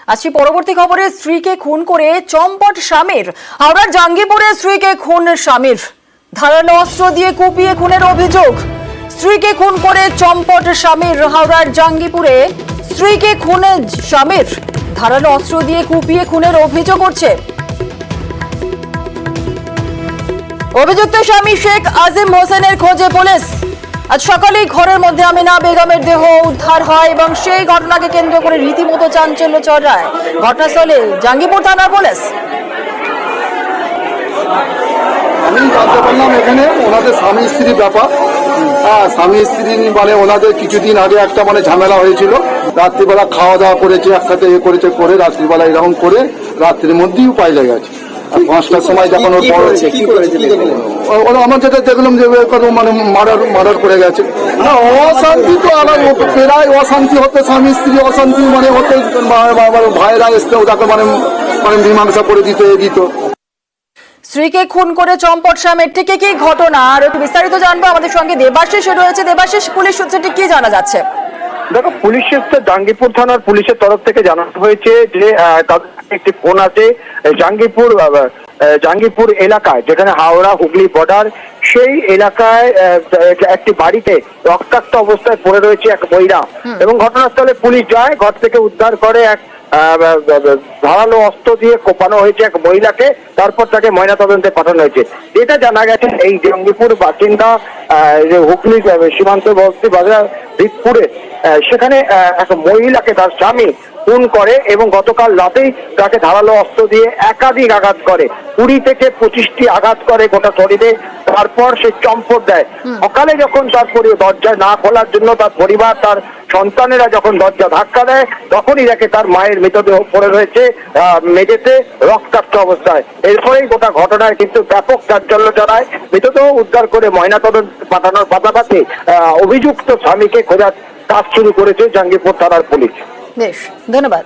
আসছি পরবর্তী খবরে। স্ত্রীকে খুন করে চম্পট স্বামীর। হাওড়ার জাঙ্গিপুরে স্ত্রীকে খুন স্বামীর। ধারালো অস্ত্র দিয়ে কুপিয়ে খুনের অভিযোগ। স্ত্রীকে খুন করে চম্পট স্বামীর। হাওড়ার জাঙ্গিপুরে স্ত্রীকে খুনে স্বামীর। ধারালো অস্ত্র দিয়ে কুপিয়ে খুনের অভিযোগ করছে অভিযুক্ত স্বামী শেখ আজিম হোসেনের খোঁজে পুলিশ। আজ সকালেই ঘরের মধ্যে আমিনা বেগমের দেহ উদ্ধার হয় এবং সেই ঘটনাকে কেন্দ্র করে রীতিমতো চাঞ্চল্য ছড়ায় ঘটনাস্থলে জাঙ্গিপুর থানার পুলিশ। আমি জানতে পারলাম এখানে ওনাদের স্বামী স্ত্রী ব্যাপার। স্বামী স্ত্রী মানে ওনাদের কিছুদিন আগে একটা মানে ঝামেলা হয়েছিল। রাত্রিবেলা খাওয়া দাওয়া করেছে একসাথে করেছে করে রাত্রিবেলা এরকম করে রাত্রির মধ্যেই পাইলে গেছে। আর 5টার সময় যখন ওর বড় ওরা আমার যেটা দেখলাম যে মানে মার্ডার করে গেছে। না অশান্তি তো আলাদা হতো, প্রায় অশান্তি হতো, স্বামী স্ত্রী অশান্তি মানে হতো। ভাইরা এসে ওটাকে মানে মীমাংসা করে দিত। স্ত্রীকে খুন করে চম্পট স্বামীর ঠিক কি ঘটনা আর একটু বিস্তারিত জানবো। আমাদের সঙ্গে দেবাশিস রয়েছে। দেবাশিস, পুলিশ সূত্রে ঠিক কি জানা যাচ্ছে? দেখো, পুলিশের জাঙ্গিপুর থানার পুলিশের তরফ থেকে জানানো হয়েছে যে তাদের একটি ফোন আছে জাঙ্গিপুর এলাকায়, যেখানে হাওড়া হুগলি বর্ডার, সেই এলাকায় একটি বাড়িতে রক্তাক্ত অবস্থায় পড়ে রয়েছে এক মহিলা এবং ঘটনাস্থলে পুলিশ যায়। ঘর থেকে উদ্ধার করে এক ধারালো অস্ত্র দিয়ে কোপানো হয়েছে এক মহিলাকে। তারপর তাকে ময়নাতদন্তে পাঠানো হয়েছে। যেটা জানা গেছে, এই জাঙ্গিপুর বাসিন্দা হুগলি সীমান্তবর্তী বাজার দিকপুরে সেখানে এক মহিলাকে তার স্বামী খুন করে এবং গতকাল রাতেই তাকে ধারালো অস্ত্র দিয়ে একাধিক আঘাত করে, 20 থেকে 25টি আঘাত করে গোটা শরীরে। তারপর সে চম্পট দেয়। সকালে যখন তার দরজা না খোলার জন্য তার পরিবার, তার সন্তানেরা যখন দরজা ধাক্কা দেয়, তখনই দেখে তার মায়ের মৃতদেহ পড়ে রয়েছে মেঝেতে রক্তাক্ত অবস্থায়। এরপরেই গোটা ঘটনায় কিন্তু ব্যাপক চাঞ্চল্য ছড়ায়। মৃতদেহ উদ্ধার করে ময়নাতদন্ত পাঠানোর পাশাপাশি অভিযুক্ত স্বামীকে খোঁজার কাজ শুরু করেছে জাঙ্গিপুর থানার পুলিশ। বেশ, ধন্যবাদ।